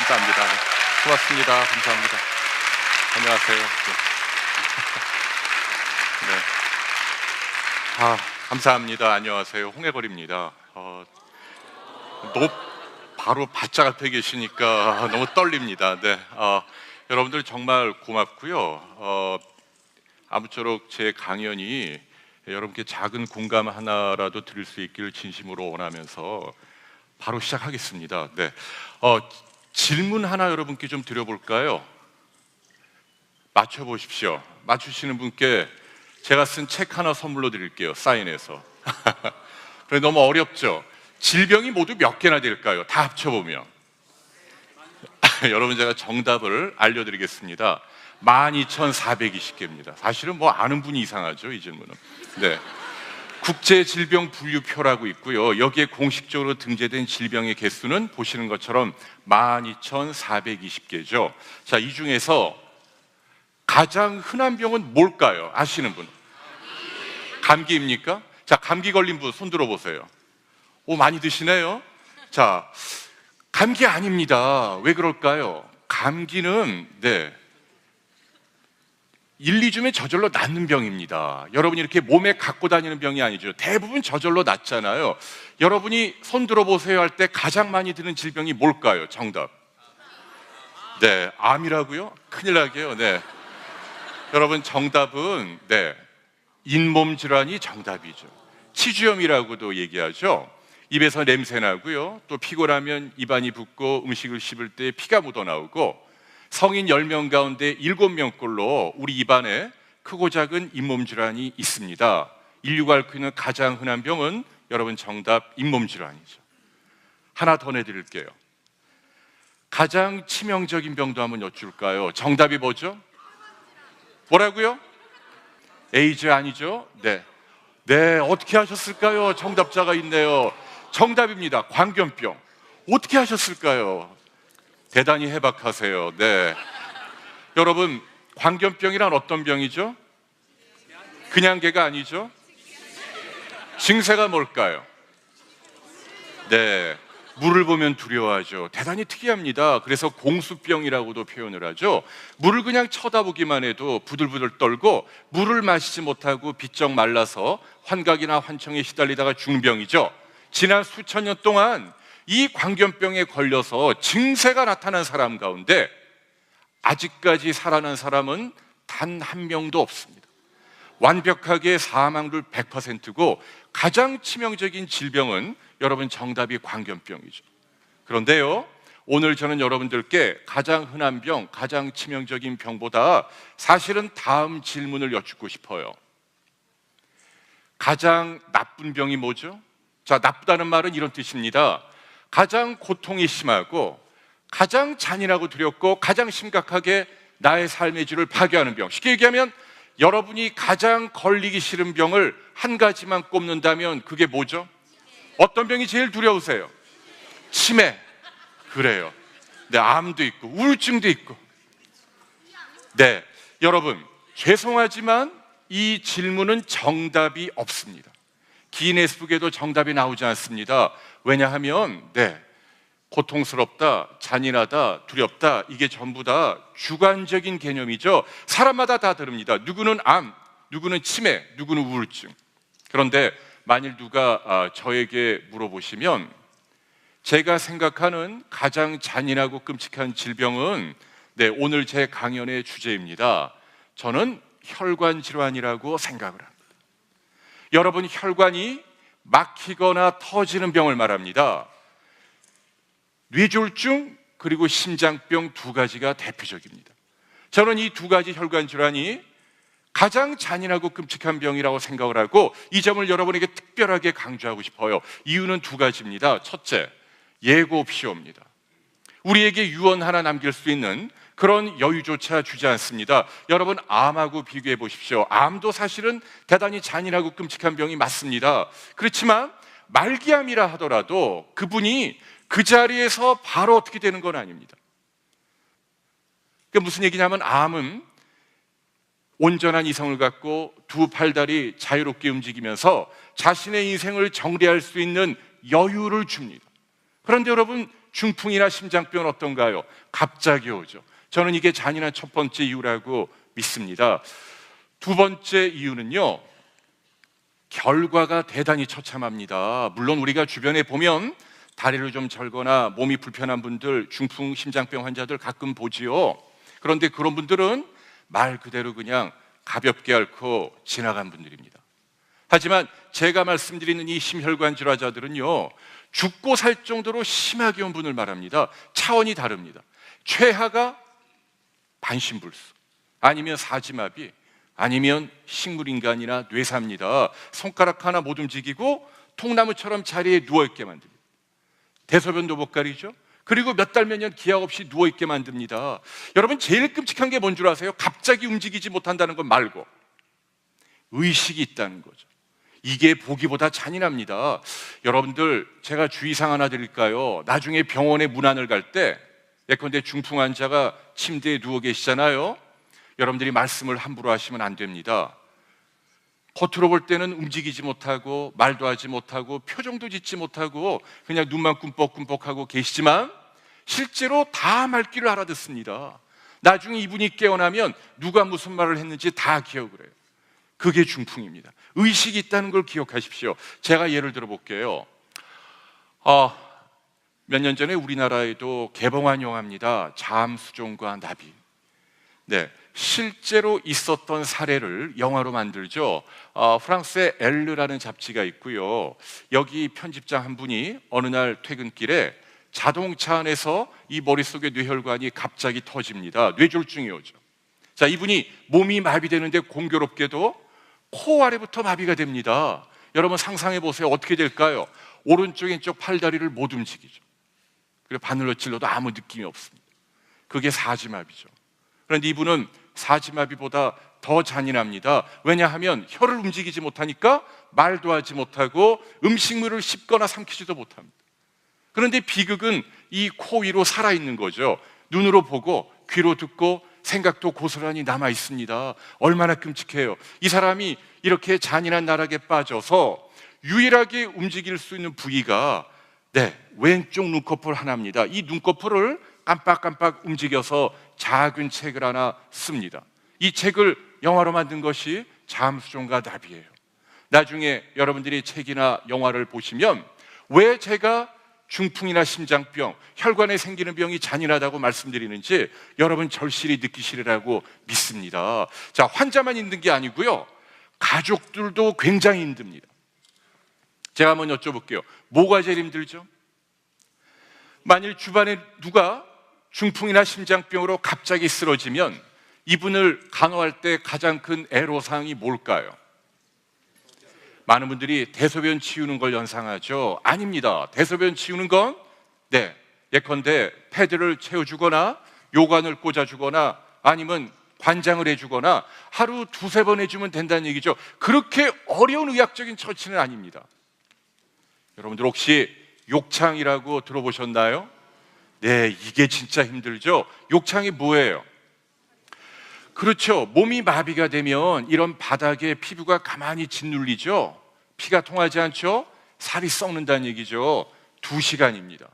감사합니다. 네. 고맙습니다. 감사합니다. 안녕하세요. 네. 네. 감사합니다. 안녕하세요. 홍해벌입니다. 바로 바짝 앞에 계시니까 너무 떨립니다. 네. 여러분들 정말 고맙고요. 아무쪼록 제 강연이 여러분께 작은 공감 하나라도 드릴 수 있기를 진심으로 원하면서 바로 시작하겠습니다. 네. 질문 하나 여러분께 좀 드려볼까요? 맞춰보십시오. 맞추시는 분께 제가 쓴 책 하나 선물로 드릴게요. 사인해서. 그래, 너무 어렵죠? 질병이 모두 몇 개나 될까요? 다 합쳐보면. 여러분, 제가 정답을 알려드리겠습니다. 12,420개입니다. 사실은 뭐 아는 분이 이상하죠, 이 질문은. 네. 국제질병분류표라고 있고요. 여기에 공식적으로 등재된 질병의 개수는 보시는 것처럼 12,420개죠. 자, 이 중에서 가장 흔한 병은 뭘까요? 아시는 분? 감기입니까? 자, 감기 걸린 분 손 들어보세요. 오, 많이 드시네요. 자, 감기 아닙니다. 왜 그럴까요? 감기는 1, 2주면 저절로 낫는 병입니다. 여러분이 이렇게 몸에 갖고 다니는 병이 아니죠. 대부분 저절로 낫잖아요. 여러분이 손 들어보세요 할 때 가장 많이 드는 질병이 뭘까요? 정답. 네, 암이라고요? 큰일 나게요. 네. 여러분, 정답은 잇몸 질환이 정답이죠. 치주염이라고도 얘기하죠. 입에서 냄새 나고요. 또 피곤하면 입안이 붓고 음식을 씹을 때 피가 묻어 나오고, 성인 10명 가운데 7명꼴로 우리 입안에 크고 작은 잇몸 질환이 있습니다. 인류가 앓고 있는 가장 흔한 병은 여러분 정답 잇몸 질환이죠. 하나 더 내드릴게요. 가장 치명적인 병도 한번 여쭐까요? 정답이 뭐죠? 뭐라고요? 에이즈 아니죠? 네, 어떻게 하셨을까요? 정답자가 있네요. 정답입니다. 광견병. 어떻게 하셨을까요? 대단히 해박하세요. 네. 여러분, 광견병이란 어떤 병이죠? 그냥 개가 아니죠? 증세가 뭘까요? 네, 물을 보면 두려워하죠. 대단히 특이합니다. 그래서 공수병이라고도 표현을 하죠. 물을 그냥 쳐다보기만 해도 부들부들 떨고, 물을 마시지 못하고 비쩍 말라서 환각이나 환청에 시달리다가 죽는 병이죠. 지난 수천 년 동안 이 광견병에 걸려서 증세가 나타난 사람 가운데 아직까지 살아난 사람은 단 한 명도 없습니다. 완벽하게 사망률 100%고 가장 치명적인 질병은 여러분 정답이 광견병이죠. 그런데요, 오늘 저는 여러분들께 가장 흔한 병, 가장 치명적인 병보다 사실은 다음 질문을 여쭙고 싶어요. 가장 나쁜 병이 뭐죠? 자, 나쁘다는 말은 이런 뜻입니다. 가장 고통이 심하고 가장 잔인하고 두렵고 가장 심각하게 나의 삶의 질을 파괴하는 병. 쉽게 얘기하면 여러분이 가장 걸리기 싫은 병을 한 가지만 꼽는다면 그게 뭐죠? 어떤 병이 제일 두려우세요? 치매. 그래요. 네, 암도 있고 우울증도 있고. 네, 여러분, 죄송하지만 이 질문은 정답이 없습니다. 기네스북에도 정답이 나오지 않습니다. 왜냐하면 고통스럽다, 잔인하다, 두렵다, 이게 전부 다 주관적인 개념이죠. 사람마다 다 다릅니다. 누구는 암, 누구는 치매, 누구는 우울증. 그런데 만일 누가 저에게 물어보시면 제가 생각하는 가장 잔인하고 끔찍한 질병은 오늘 제 강연의 주제입니다. 저는 혈관 질환이라고 생각을 합니다. 여러분, 혈관이 막히거나 터지는 병을 말합니다. 뇌졸중 그리고 심장병 두 가지가 대표적입니다. 저는 이 두 가지 혈관 질환이 가장 잔인하고 끔찍한 병이라고 생각을 하고 이 점을 여러분에게 특별하게 강조하고 싶어요. 이유는 두 가지입니다. 첫째, 예고 없이옵니다. 우리에게 유언 하나 남길 수 있는 그런 여유조차 주지 않습니다. 여러분, 암하고 비교해 보십시오. 암도 사실은 대단히 잔인하고 끔찍한 병이 맞습니다. 그렇지만 말기암이라 하더라도 그분이 그 자리에서 바로 어떻게 되는 건 아닙니다. 그게 무슨 얘기냐면 암은 온전한 이성을 갖고 두 팔다리 자유롭게 움직이면서 자신의 인생을 정리할 수 있는 여유를 줍니다. 그런데 여러분, 중풍이나 심장병은 어떤가요? 갑자기 오죠. 저는 이게 잔인한 첫 번째 이유라고 믿습니다. 두 번째 이유는요, 결과가 대단히 처참합니다. 물론 우리가 주변에 보면 다리를 좀 절거나 몸이 불편한 분들, 중풍, 심장병 환자들 가끔 보지요. 그런데 그런 분들은 말 그대로 그냥 가볍게 앓고 지나간 분들입니다. 하지만 제가 말씀드리는 이 심혈관 질환자들은요, 죽고 살 정도로 심하게 온 분을 말합니다. 차원이 다릅니다. 최하가 반신불수, 아니면 사지마비, 아니면 식물인간이나 뇌사입니다. 손가락 하나 못 움직이고 통나무처럼 자리에 누워있게 만듭니다. 대소변도 못 가리죠. 그리고 몇 달 몇 년 기약 없이 누워있게 만듭니다. 여러분, 제일 끔찍한 게 뭔 줄 아세요? 갑자기 움직이지 못한다는 것 말고 의식이 있다는 거죠. 이게 보기보다 잔인합니다. 여러분들, 제가 주의사항 하나 드릴까요? 나중에 병원에 문안을 갈 때, 예컨대 중풍 환자가 침대에 누워 계시잖아요. 여러분들이 말씀을 함부로 하시면 안 됩니다. 겉으로 볼 때는 움직이지 못하고 말도 하지 못하고 표정도 짓지 못하고 그냥 눈만 꿈뻑꿈뻑하고 계시지만 실제로 다 말귀를 알아듣습니다. 나중에 이분이 깨어나면 누가 무슨 말을 했는지 다 기억을 해요. 그게 중풍입니다. 의식이 있다는 걸 기억하십시오. 제가 예를 들어 볼게요. 몇 년 전에 우리나라에도 개봉한 영화입니다. 잠수종과 나비. 네, 실제로 있었던 사례를 영화로 만들죠. 프랑스의 엘르라는 잡지가 있고요. 여기 편집장 한 분이 어느 날 퇴근길에 자동차 안에서 이 머릿속의 뇌혈관이 갑자기 터집니다. 뇌졸중이 오죠. 자, 이분이 몸이 마비되는데 공교롭게도 코 아래부터 마비가 됩니다. 여러분 상상해 보세요. 어떻게 될까요? 오른쪽 왼쪽 팔다리를 못 움직이죠. 그리고 바늘로 찔러도 아무 느낌이 없습니다. 그게 사지마비죠. 그런데 이분은 사지마비보다 더 잔인합니다. 왜냐하면 혀를 움직이지 못하니까 말도 하지 못하고 음식물을 씹거나 삼키지도 못합니다. 그런데 비극은 이 코 위로 살아있는 거죠. 눈으로 보고 귀로 듣고 생각도 고스란히 남아 있습니다. 얼마나 끔찍해요. 이 사람이 이렇게 잔인한 나락에 빠져서 유일하게 움직일 수 있는 부위가 왼쪽 눈꺼풀 하나입니다. 이 눈꺼풀을 깜빡깜빡 움직여서 작은 책을 하나 씁니다. 이 책을 영화로 만든 것이 잠수종과 나비예요. 나중에 여러분들이 책이나 영화를 보시면 왜 제가 중풍이나 심장병, 혈관에 생기는 병이 잔인하다고 말씀드리는지 여러분 절실히 느끼시리라고 믿습니다. 자, 환자만 힘든 게 아니고요, 가족들도 굉장히 힘듭니다. 제가 한번 여쭤볼게요. 뭐가 제일 힘들죠? 만일 주변에 누가 중풍이나 심장병으로 갑자기 쓰러지면 이분을 간호할 때 가장 큰 애로사항이 뭘까요? 많은 분들이 대소변 치우는 걸 연상하죠. 아닙니다. 대소변 치우는 건 예컨대 패드를 채워주거나 요관을 꽂아주거나 아니면 관장을 해주거나 하루 두세 번 해주면 된다는 얘기죠. 그렇게 어려운 의학적인 처치는 아닙니다. 여러분들 혹시 욕창이라고 들어보셨나요? 네, 이게 진짜 힘들죠. 욕창이 뭐예요? 그렇죠. 몸이 마비가 되면 이런 바닥에 피부가 가만히 짓눌리죠. 피가 통하지 않죠. 살이 썩는다는 얘기죠. 2시간입니다.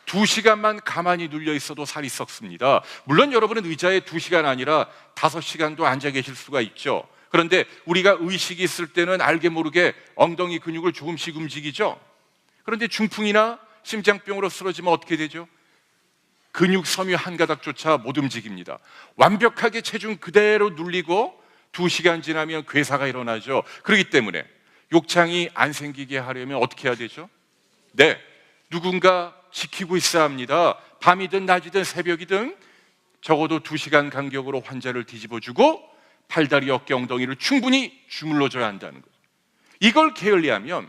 2시간만 가만히 눌려 있어도 살이 썩습니다. 물론 여러분은 의자에 2시간 아니라 5시간도 앉아 계실 수가 있죠. 그런데 우리가 의식이 있을 때는 알게 모르게 엉덩이 근육을 조금씩 움직이죠. 그런데 중풍이나 심장병으로 쓰러지면 어떻게 되죠? 근육 섬유 한 가닥조차 못 움직입니다. 완벽하게 체중 그대로 눌리고 2시간 지나면 괴사가 일어나죠. 그렇기 때문에 욕창이 안 생기게 하려면 어떻게 해야 되죠? 누군가 지키고 있어야 합니다. 밤이든 낮이든 새벽이든 적어도 2시간 간격으로 환자를 뒤집어주고 팔다리, 어깨, 엉덩이를 충분히 주물러줘야 한다는 거죠. 이걸 게을리하면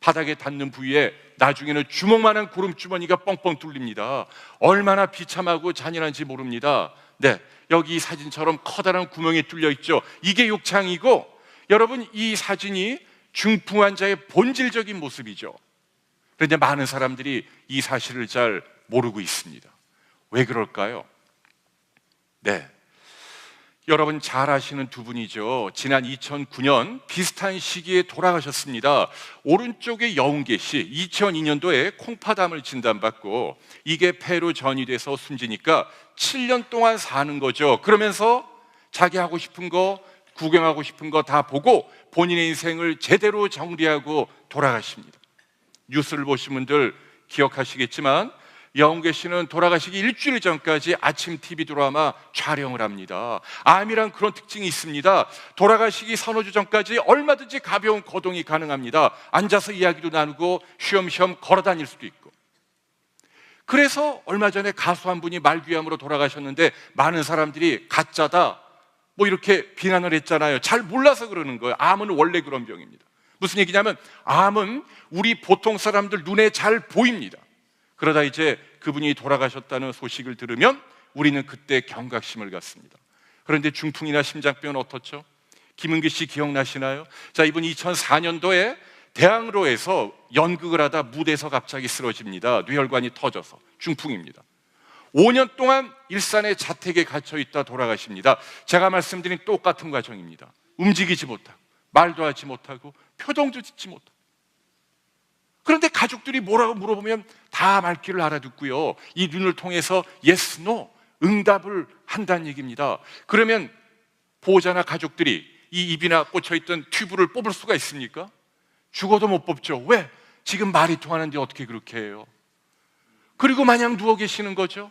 바닥에 닿는 부위에 나중에는 주먹만한 고름주머니가 뻥뻥 뚫립니다. 얼마나 비참하고 잔인한지 모릅니다. 여기 이 사진처럼 커다란 구멍이 뚫려 있죠. 이게 욕창이고, 여러분 이 사진이 중풍 환자의 본질적인 모습이죠. 그런데 많은 사람들이 이 사실을 잘 모르고 있습니다. 왜 그럴까요? 여러분 잘 아시는 두 분이죠. 지난 2009년 비슷한 시기에 돌아가셨습니다. 오른쪽에 여운계 씨, 2002년도에 콩파담을 진단받고 이게 폐로 전이돼서 숨지니까 7년 동안 사는 거죠. 그러면서 자기 하고 싶은 거, 구경하고 싶은 거 다 보고 본인의 인생을 제대로 정리하고 돌아가십니다. 뉴스를 보신 분들 기억하시겠지만 여운계 씨는 돌아가시기 일주일 전까지 아침 TV 드라마 촬영을 합니다. 암이란 그런 특징이 있습니다. 돌아가시기 서너 주 전까지 얼마든지 가벼운 거동이 가능합니다. 앉아서 이야기도 나누고 쉬엄쉬엄 걸어 다닐 수도 있고. 그래서 얼마 전에 가수 한 분이 말귀암으로 돌아가셨는데 많은 사람들이 가짜다 뭐 이렇게 비난을 했잖아요. 잘 몰라서 그러는 거예요. 암은 원래 그런 병입니다. 무슨 얘기냐면 암은 우리 보통 사람들 눈에 잘 보입니다. 그러다 이제 그분이 돌아가셨다는 소식을 들으면 우리는 그때 경각심을 갖습니다. 그런데 중풍이나 심장병은 어떻죠? 김은기 씨 기억나시나요? 자, 이분 2004년도에 대학로에서 연극을 하다 무대에서 갑자기 쓰러집니다. 뇌혈관이 터져서 중풍입니다. 5년 동안 일산의 자택에 갇혀 있다 돌아가십니다. 제가 말씀드린 똑같은 과정입니다. 움직이지 못하고 말도 하지 못하고 표정도 짓지 못하고. 그런데 가족들이 뭐라고 물어보면 다 말귀를 알아듣고요, 이 눈을 통해서 yes, no 응답을 한다는 얘기입니다. 그러면 보호자나 가족들이 이 입이나 꽂혀있던 튜브를 뽑을 수가 있습니까? 죽어도 못 뽑죠. 왜? 지금 말이 통하는데 어떻게 그렇게 해요? 그리고 마냥 누워 계시는 거죠.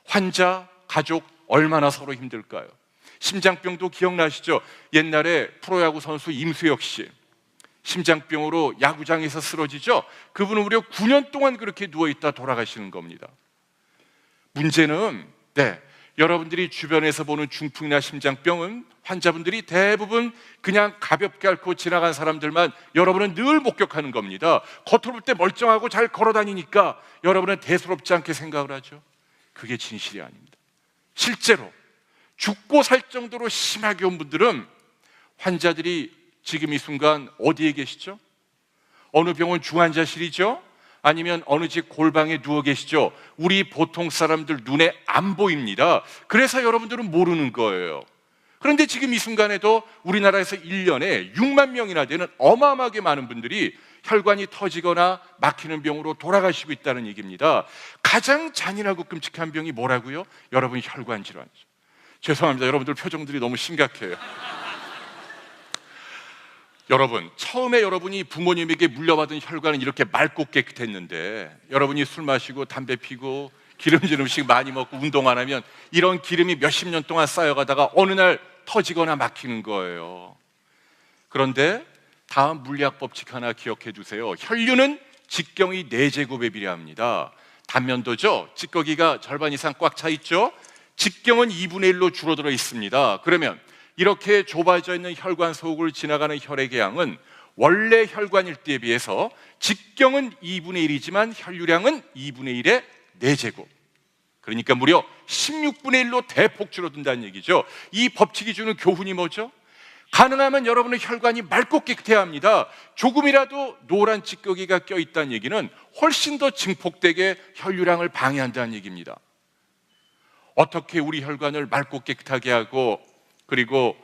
환자, 가족 얼마나 서로 힘들까요? 심장병도 기억나시죠? 옛날에 프로야구 선수 임수혁 씨 심장병으로 야구장에서 쓰러지죠. 그분은 무려 9년 동안 그렇게 누워있다 돌아가시는 겁니다. 문제는 여러분들이 주변에서 보는 중풍이나 심장병은 환자분들이 대부분 그냥 가볍게 앓고 지나간 사람들만 여러분은 늘 목격하는 겁니다. 겉으로 볼 때 멀쩡하고 잘 걸어다니니까 여러분은 대수롭지 않게 생각을 하죠. 그게 진실이 아닙니다. 실제로 죽고 살 정도로 심하게 온 분들은 환자들이 지금 이 순간 어디에 계시죠? 어느 병원 중환자실이죠? 아니면 어느 집 골방에 누워 계시죠? 우리 보통 사람들 눈에 안 보입니다. 그래서 여러분들은 모르는 거예요. 그런데 지금 이 순간에도 우리나라에서 1년에 6만 명이나 되는 어마어마하게 많은 분들이 혈관이 터지거나 막히는 병으로 돌아가시고 있다는 얘기입니다. 가장 잔인하고 끔찍한 병이 뭐라고요? 여러분, 혈관 질환이죠. 죄송합니다. 여러분들 표정들이 너무 심각해요. 여러분, 처음에 여러분이 부모님에게 물려받은 혈관은 이렇게 맑고 깨끗했는데 여러분이 술 마시고 담배 피고 기름진 음식 많이 먹고 운동 안 하면 이런 기름이 몇십 년 동안 쌓여가다가 어느 날 터지거나 막히는 거예요. 그런데 다음 물리학 법칙 하나 기억해 두세요. 혈류는 직경이 4제곱에 비례합니다. 단면도죠. 찌꺼기가 절반 이상 꽉 차 있죠. 직경은 2분의 1로 줄어들어 있습니다. 그러면 이렇게 좁아져 있는 혈관 속을 지나가는 혈액의 양은 원래 혈관일 때에 비해서 직경은 2분의 1이지만 혈류량은 2분의 1의 4제곱. 그러니까 무려 16분의 1로 대폭 줄어든다는 얘기죠. 이 법칙이 주는 교훈이 뭐죠? 가능하면 여러분의 혈관이 맑고 깨끗해야 합니다. 조금이라도 노란 찌꺼기가 껴있다는 얘기는 훨씬 더 증폭되게 혈류량을 방해한다는 얘기입니다. 어떻게 우리 혈관을 맑고 깨끗하게 하고 그리고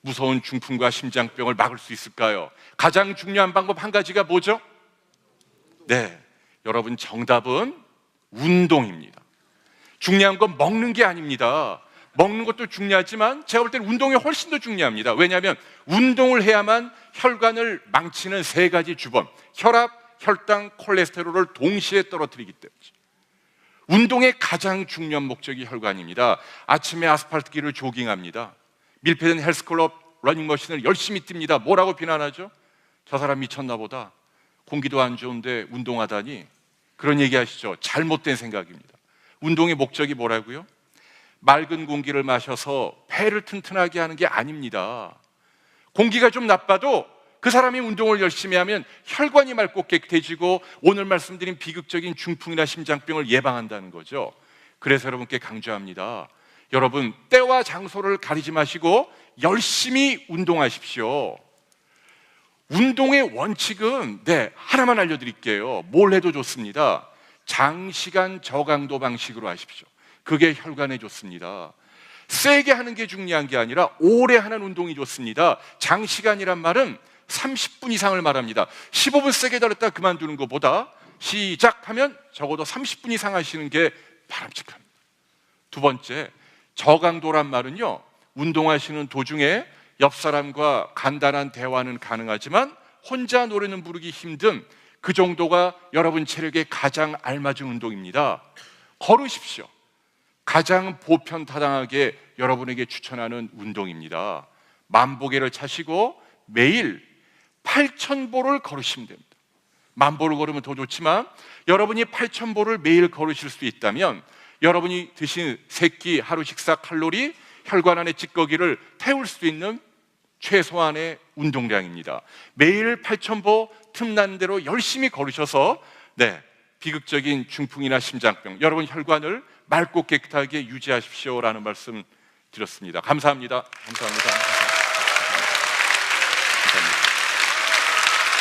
무서운 중풍과 심장병을 막을 수 있을까요? 가장 중요한 방법 한 가지가 뭐죠? 여러분, 정답은 운동입니다. 중요한 건 먹는 게 아닙니다. 먹는 것도 중요하지만 제가 볼 때는 운동이 훨씬 더 중요합니다. 왜냐하면 운동을 해야만 혈관을 망치는 3가지 주범, 혈압, 혈당, 콜레스테롤을 동시에 떨어뜨리기 때문이죠. 운동의 가장 중요한 목적이 혈관입니다. 아침에 아스팔트길을 조깅합니다. 밀폐된 헬스클럽 러닝머신을 열심히 뜁니다. 뭐라고 비난하죠? 저 사람 미쳤나 보다. 공기도 안 좋은데 운동하다니. 그런 얘기 하시죠? 잘못된 생각입니다. 운동의 목적이 뭐라고요? 맑은 공기를 마셔서 폐를 튼튼하게 하는 게 아닙니다. 공기가 좀 나빠도 그 사람이 운동을 열심히 하면 혈관이 맑고 깨끗해지고 오늘 말씀드린 비극적인 중풍이나 심장병을 예방한다는 거죠. 그래서 여러분께 강조합니다. 여러분, 때와 장소를 가리지 마시고 열심히 운동하십시오. 운동의 원칙은 하나만 알려드릴게요. 뭘 해도 좋습니다. 장시간 저강도 방식으로 하십시오. 그게 혈관에 좋습니다. 세게 하는 게 중요한 게 아니라 오래 하는 운동이 좋습니다. 장시간이란 말은 30분 이상을 말합니다. 15분 세게 달렸다 그만두는 것보다 시작하면 적어도 30분 이상 하시는 게 바람직합니다. 두 번째, 저강도란 말은요, 운동하시는 도중에 옆 사람과 간단한 대화는 가능하지만 혼자 노래는 부르기 힘든 그 정도가 여러분 체력에 가장 알맞은 운동입니다. 걸으십시오. 가장 보편타당하게 여러분에게 추천하는 운동입니다. 만보계를 차시고 매일 8,000보를 걸으시면 됩니다. 만보를 걸으면 더 좋지만 여러분이 8,000보를 매일 걸으실 수 있다면 여러분이 드신 세끼 하루 식사 칼로리, 혈관 안의 찌꺼기를 태울 수 있는 최소한의 운동량입니다. 매일 8,000보 틈나는 대로 열심히 걸으셔서 비극적인 중풍이나 심장병, 여러분 혈관을 맑고 깨끗하게 유지하십시오라는 말씀 드렸습니다. 감사합니다. 감사합니다. 감사합니다.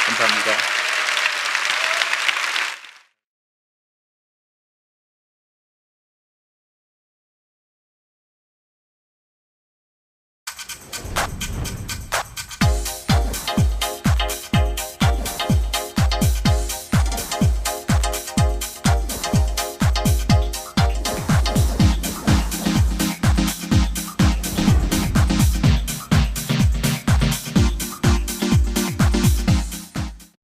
감사합니다.